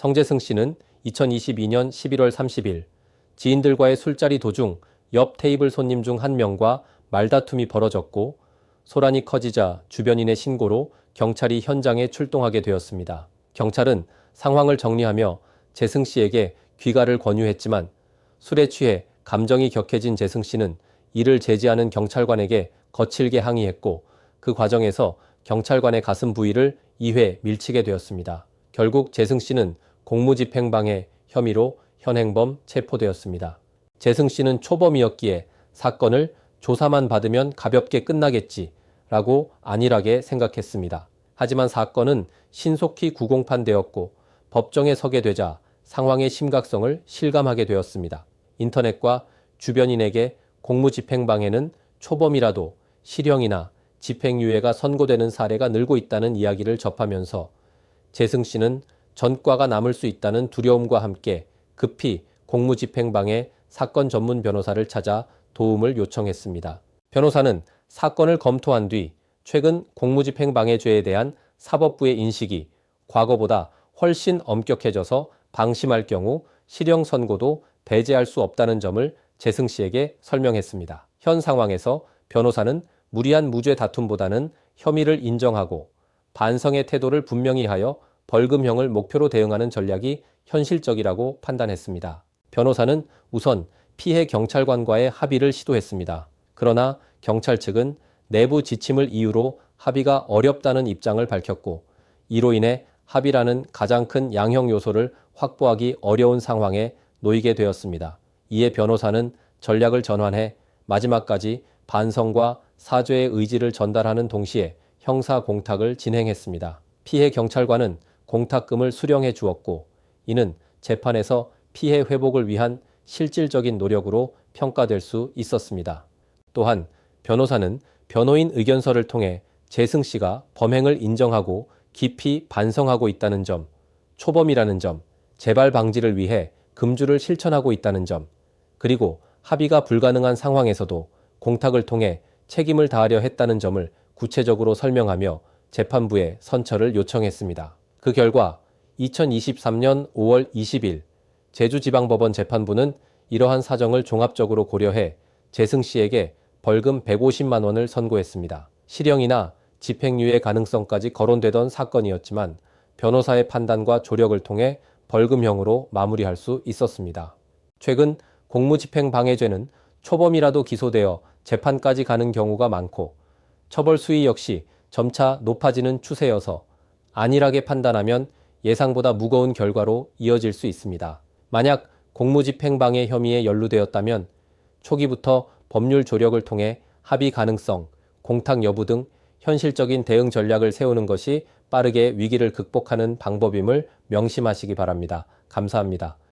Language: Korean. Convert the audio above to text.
성재승 씨는 2022년 11월 30일 지인들과의 술자리 도중 옆 테이블 손님 중 한 명과 말다툼이 벌어졌고 소란이 커지자 주변인의 신고로 경찰이 현장에 출동하게 되었습니다. 경찰은 상황을 정리하며 재승 씨에게 귀가를 권유했지만 술에 취해 감정이 격해진 재승 씨는 이를 제지하는 경찰관에게 거칠게 항의했고 그 과정에서 경찰관의 가슴 부위를 2회 밀치게 되었습니다. 결국 재승 씨는 공무집행방해 혐의로 현행범 체포되었습니다. 재승 씨는 초범이었기에 사건을 조사만 받으면 가볍게 끝나겠지라고 안일하게 생각했습니다. 하지만 사건은 신속히 구공판되었고 법정에 서게 되자 상황의 심각성을 실감하게 되었습니다. 인터넷과 주변인에게 공무집행방해는 초범이라도 실형이나 집행유예가 선고되는 사례가 늘고 있다는 이야기를 접하면서 재승 씨는 전과가 남을 수 있다는 두려움과 함께 급히 공무집행방해 사건 전문 변호사를 찾아 도움을 요청했습니다. 변호사는 사건을 검토한 뒤 최근 공무집행방해죄에 대한 사법부의 인식이 과거보다 훨씬 엄격해져서 방심할 경우 실형 선고도 배제할 수 없다는 점을 재승 씨에게 설명했습니다. 현 상황에서 변호사는 무리한 무죄 다툼보다는 혐의를 인정하고 반성의 태도를 분명히 하여 벌금형을 목표로 대응하는 전략이 현실적이라고 판단했습니다. 변호사는 우선 피해 경찰관과의 합의를 시도했습니다. 그러나 경찰 측은 내부 지침을 이유로 합의가 어렵다는 입장을 밝혔고 이로 인해 합의라는 가장 큰 양형 요소를 확보하기 어려운 상황에 놓이게 되었습니다. 이에 변호사는 전략을 전환해 마지막까지 반성과 사죄의 의지를 전달하는 동시에 형사 공탁을 진행했습니다. 피해 경찰관은 공탁금을 수령해 주었고 이는 재판에서 피해 회복을 위한 실질적인 노력으로 평가될 수 있었습니다. 또한 변호사는 변호인 의견서를 통해 재승 씨가 범행을 인정하고 깊이 반성하고 있다는 점, 초범이라는 점, 재발 방지를 위해 금주를 실천하고 있다는 점, 그리고 합의가 불가능한 상황에서도 공탁을 통해 책임을 다하려 했다는 점을 구체적으로 설명하며 재판부에 선처를 요청했습니다. 그 결과 2023년 5월 20일 제주지방법원 재판부는 이러한 사정을 종합적으로 고려해 재승 씨에게 벌금 150만 원을 선고했습니다. 실형이나 집행유예 가능성까지 거론되던 사건이었지만 변호사의 판단과 조력을 통해 벌금형으로 마무리할 수 있었습니다. 최근 공무집행방해죄는 초범이라도 기소되어 재판까지 가는 경우가 많고 처벌 수위 역시 점차 높아지는 추세여서 안일하게 판단하면 예상보다 무거운 결과로 이어질 수 있습니다. 만약 공무집행방해 혐의에 연루되었다면 초기부터 법률 조력을 통해 합의 가능성, 공탁 여부 등 현실적인 대응 전략을 세우는 것이 빠르게 위기를 극복하는 방법임을 명심하시기 바랍니다. 감사합니다.